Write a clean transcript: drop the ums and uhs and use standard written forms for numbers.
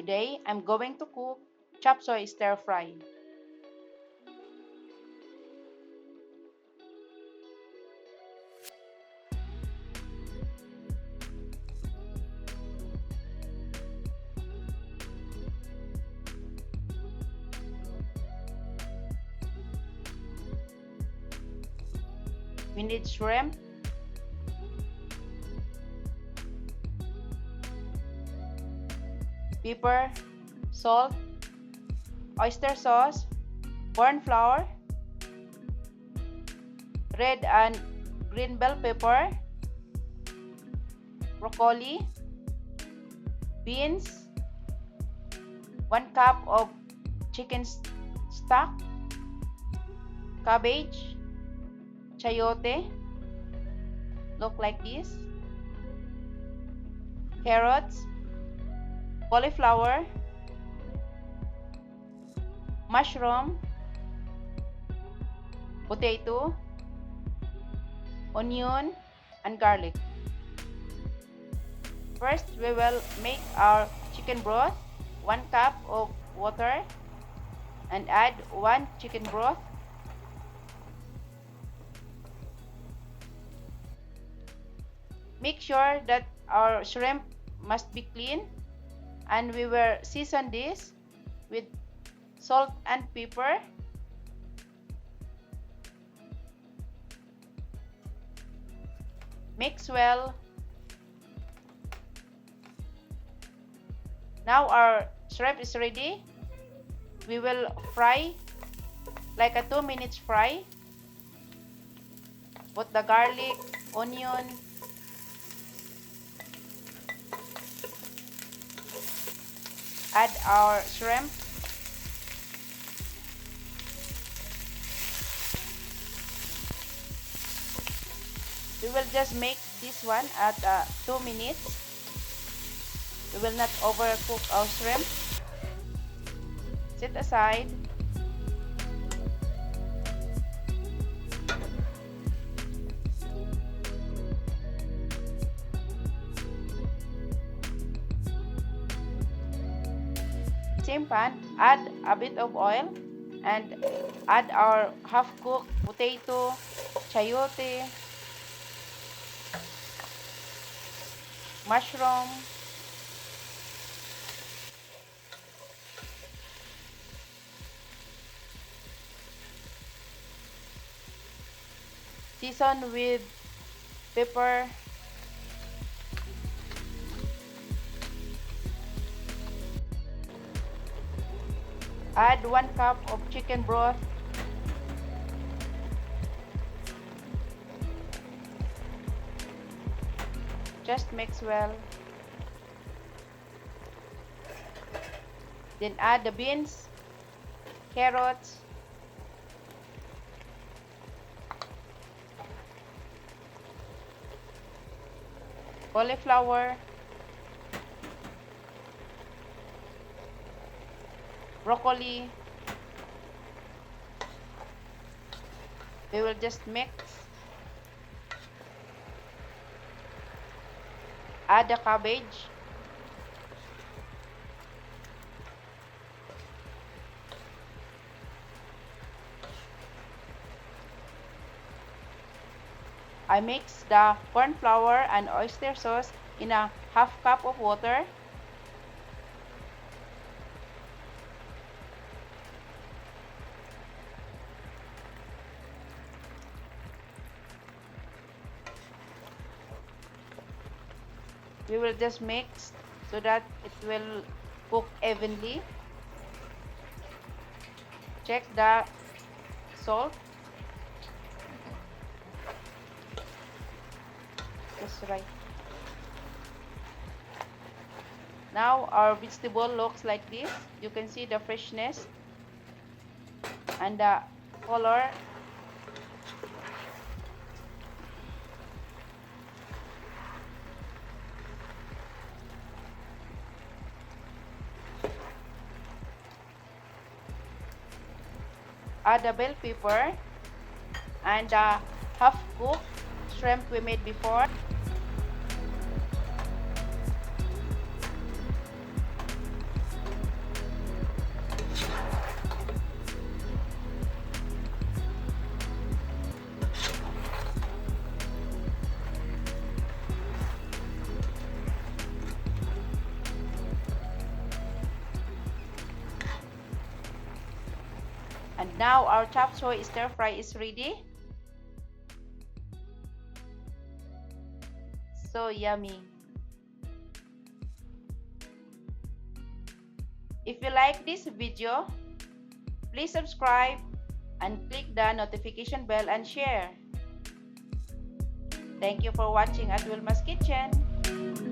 Today, I'm going to cook chopsuey stir fry. We need shrimp, pepper, salt, oyster sauce, corn flour, red and green bell pepper, broccoli, beans, 1 cup of chicken stock, cabbage, chayote, look like this, carrots, cauliflower, mushroom, potato, onion, and garlic. First, we will make our chicken broth, 1 cup of water, and add 1 chicken broth. Make sure that our shrimp must be clean, and we will season this with salt and pepper. Mix well. Now our shrimp is ready. We will fry like a 2 minutes fry. Put the garlic, onion, add our shrimp. We will just make this one at 2 minutes. We will not overcook our shrimp. Set aside. Same pan, add a bit of oil and add our half-cooked potato, chayote, mushroom, season with pepper, add 1 cup of chicken broth, just mix well, then add the beans, carrots, cauliflower, broccoli. We will just mix. Add the cabbage. I mix the corn flour and oyster sauce in a half cup of water. We will just mix so that it will cook evenly. Check the salt. Just right. Now our vegetable looks like this. You can see the freshness and the color. Add the bell pepper and the half-cooked shrimp we made before. now our chop suey stir fry is ready. So yummy. If you like this video, please subscribe and click the notification bell and share. Thank you for watching at Wilma's Kitchen.